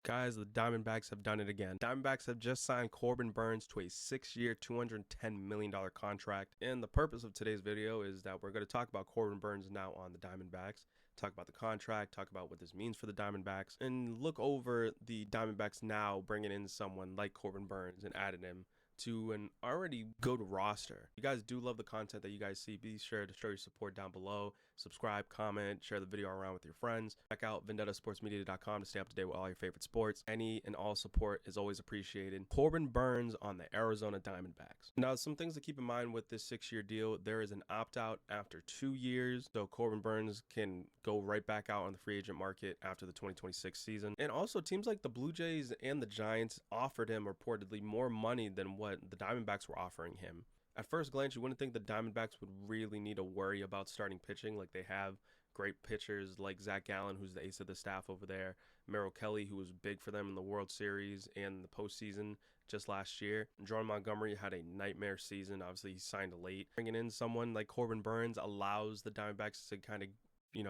Guys, the Diamondbacks have done it again. Diamondbacks have just signed Corbin Burnes to a 6-year, $210 million contract. And the purpose of today's video is that we're going to talk about Corbin Burnes now on the Diamondbacks, talk about the contract, talk about what this means for the Diamondbacks, and look over the Diamondbacks now bringing in someone like Corbin Burnes and adding him to an already good roster. If you guys do love the content that you guys see, be sure to show your support down below. Subscribe, comment, share the video around with your friends. Check out vendettasportsmedia.com to stay up to date with all your favorite sports. Any and all support is always appreciated. Corbin Burnes on the Arizona Diamondbacks. Now, some things to keep in mind with this 6-year deal. There is an opt-out after 2 years, so Corbin Burnes can go right back out on the free agent market after the 2026 season. And also, teams like the Blue Jays and the Giants offered him reportedly more money than what the Diamondbacks were offering him. At first glance, you wouldn't think the Diamondbacks would really need to worry about starting pitching. Like, they have great pitchers like Zach Gallen, who's the ace of the staff over there, Merrill Kelly, who was big for them in the World Series and the postseason just last year. Jordan Montgomery had a nightmare season. Obviously, he signed late. Bringing in someone like Corbin Burnes allows the Diamondbacks to kind of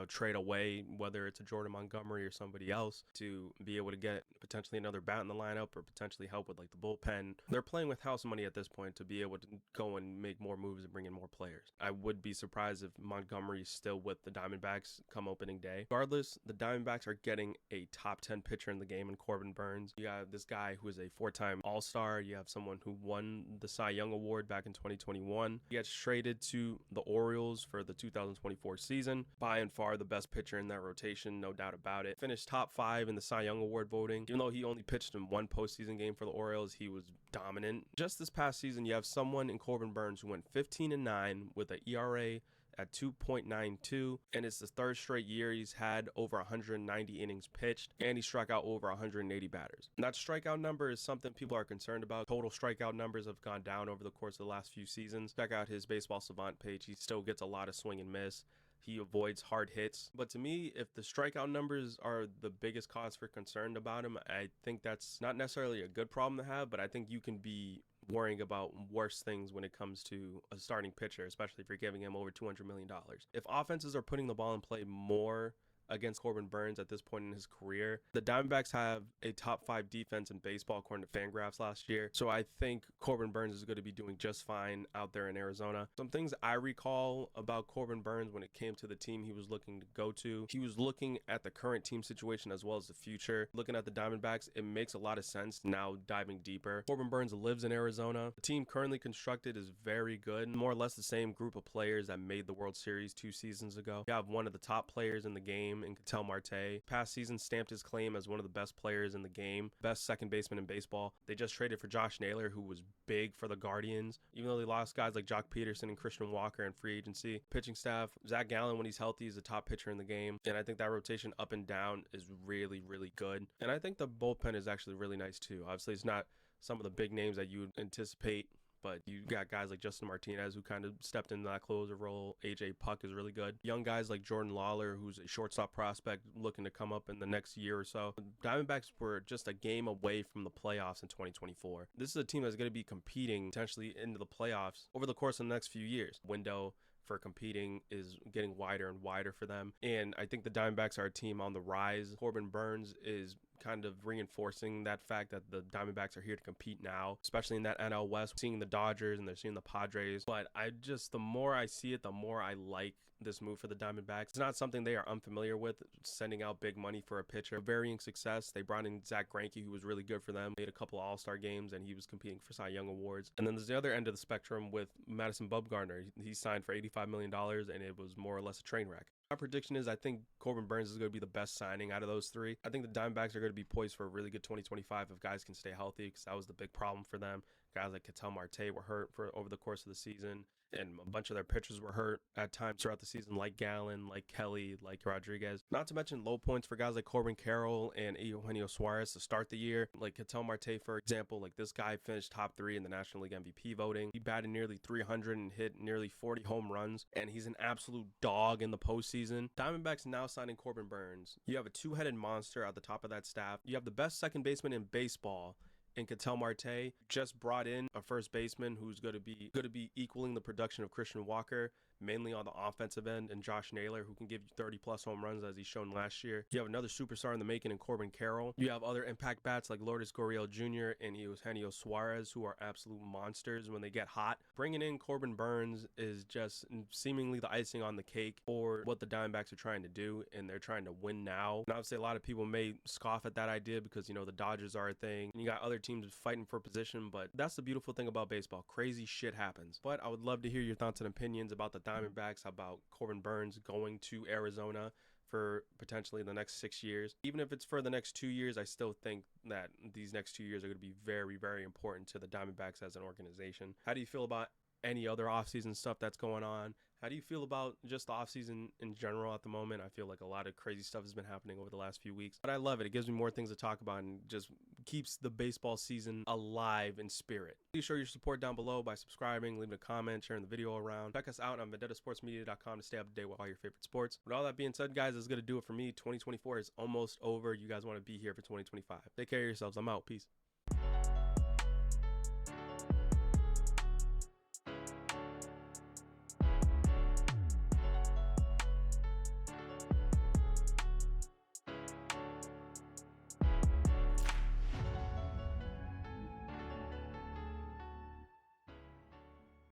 trade away, whether it's a Jordan Montgomery or somebody else, to be able to get potentially another bat in the lineup or potentially help with like the bullpen. They're playing with house money at this point to be able to go and make more moves and bring in more players. I would be surprised if Montgomery is still with the Diamondbacks come opening day. Regardless, the Diamondbacks are getting a top 10 pitcher in the game in Corbin Burnes. You have this guy who is a 4-time All-Star. You have someone who won the Cy Young Award back in 2021. He gets traded to the Orioles for the 2024 season. By and far the best pitcher in that rotation, no doubt about it. Finished top 5 in the Cy Young Award voting. Even though he only pitched in one postseason game for the Orioles, he was dominant. Just this past season, you have someone in Corbin Burnes who went 15-9 with an ERA at 2.92, and it's the third straight year he's had over 190 innings pitched, and he struck out over 180 batters. And that strikeout number is something people are concerned about. Total strikeout numbers have gone down over the course of the last few seasons. Check out his Baseball Savant page. He still gets a lot of swing and miss. He avoids hard hits. But to me, if the strikeout numbers are the biggest cause for concern about him, I think that's not necessarily a good problem to have, but I think you can be worrying about worse things when it comes to a starting pitcher, especially if you're giving him over $200 million. If offenses are putting the ball in play more against Corbin Burnes at this point in his career, the Diamondbacks have a top 5 defense in baseball according to Fangraphs last year. So I think Corbin Burnes is going to be doing just fine out there in Arizona. Some things I recall about Corbin Burnes when it came to the team he was looking to go to. He was looking at the current team situation as well as the future. Looking at the Diamondbacks, it makes a lot of sense now diving deeper. Corbin Burnes lives in Arizona. The team currently constructed is very good. More or less the same group of players that made the World Series 2 seasons ago. You have one of the top players in the game in Ketel Marte. Past season stamped his claim as one of the best players in the game, best second baseman in baseball. They just traded for Josh Naylor, who was big for the Guardians. Even though they lost guys like Jock Peterson and Christian Walker in free agency. Pitching staff, Zach Gallen, when he's healthy, is the top pitcher in the game. And I think that rotation up and down is really, really good. And I think the bullpen is actually really nice too. Obviously, it's not some of the big names that you would anticipate, but you got guys like Justin Martinez, who kind of stepped into that closer role. AJ Puck is really good. Young guys like Jordan Lawler, who's a shortstop prospect looking to come up in the next year or so. The Diamondbacks were just a game away from the playoffs in 2024. This is a team that's going to be competing potentially into the playoffs over the course of the next few years. Window for competing is getting wider and wider for them. And I think the Diamondbacks are a team on the rise. Corbin Burnes is kind of reinforcing that fact that the Diamondbacks are here to compete now, especially in that NL West, seeing the Dodgers and they're seeing the Padres. But the more I see it, the more I like this move for the Diamondbacks. It's not something they are unfamiliar with, sending out big money for a pitcher. Varying success. They brought in Zach Greinke, who was really good for them. Made a couple of All-Star games, and he was competing for Cy Young Awards. And then there's the other end of the spectrum with Madison Bumgarner. He signed for $85 million, and it was more or less a train wreck. My prediction is I think Corbin Burnes is going to be the best signing out of those three. I think the Diamondbacks are going to be poised for a really good 2025 if guys can stay healthy, because that was the big problem for them. Guys like Ketel Marte were hurt for over the course of the season, and a bunch of their pitchers were hurt at times throughout the season, like Gallen, like Kelly, like Rodriguez. Not to mention low points for guys like Corbin Carroll and Eugenio Suarez to start the year. Like Ketel Marte, for example, like this guy finished top 3 in the National League MVP voting. He batted nearly 300 and hit nearly 40 home runs, and he's an absolute dog in the postseason. Diamondbacks now signing Corbin Burnes. You have a two-headed monster at the top of that staff. You have the best second baseman in baseball in Ketel Marte. Just brought in a first baseman who's going to be equaling the production of Christian Walker. mainly on the offensive end, and Josh Naylor, who can give you 30+ home runs as he's shown last year. You have another superstar in the making in Corbin Carroll. You have other impact bats like Lourdes Gurriel Jr. and Eugenio Suarez, who are absolute monsters when they get hot. Bringing in Corbin Burnes is just seemingly the icing on the cake for what the Diamondbacks are trying to do, and they're trying to win now. And obviously, a lot of people may scoff at that idea because, you know, the Dodgers are a thing, and you got other teams fighting for position, but that's the beautiful thing about baseball. Crazy shit happens. But I would love to hear your thoughts and opinions about the Diamondbacks, about Corbin Burnes going to Arizona for potentially the next 6 years. Even if it's for the next 2 years, I still think that these next 2 years are going to be very, very important to the Diamondbacks as an organization. How do you feel about any other offseason stuff that's going on? How do you feel about just the offseason in general at the moment? I feel like a lot of crazy stuff has been happening over the last few weeks, but I love it. It gives me more things to talk about and just keeps the baseball season alive in spirit. Please show your support down below by subscribing, leaving a comment, sharing the video around. Check us out on VendettaSportsMedia.com to stay up to date with all your favorite sports. With all that being said, guys, that's going to do it for me. 2024 is almost over. You guys want to be here for 2025. Take care of yourselves. I'm out. Peace.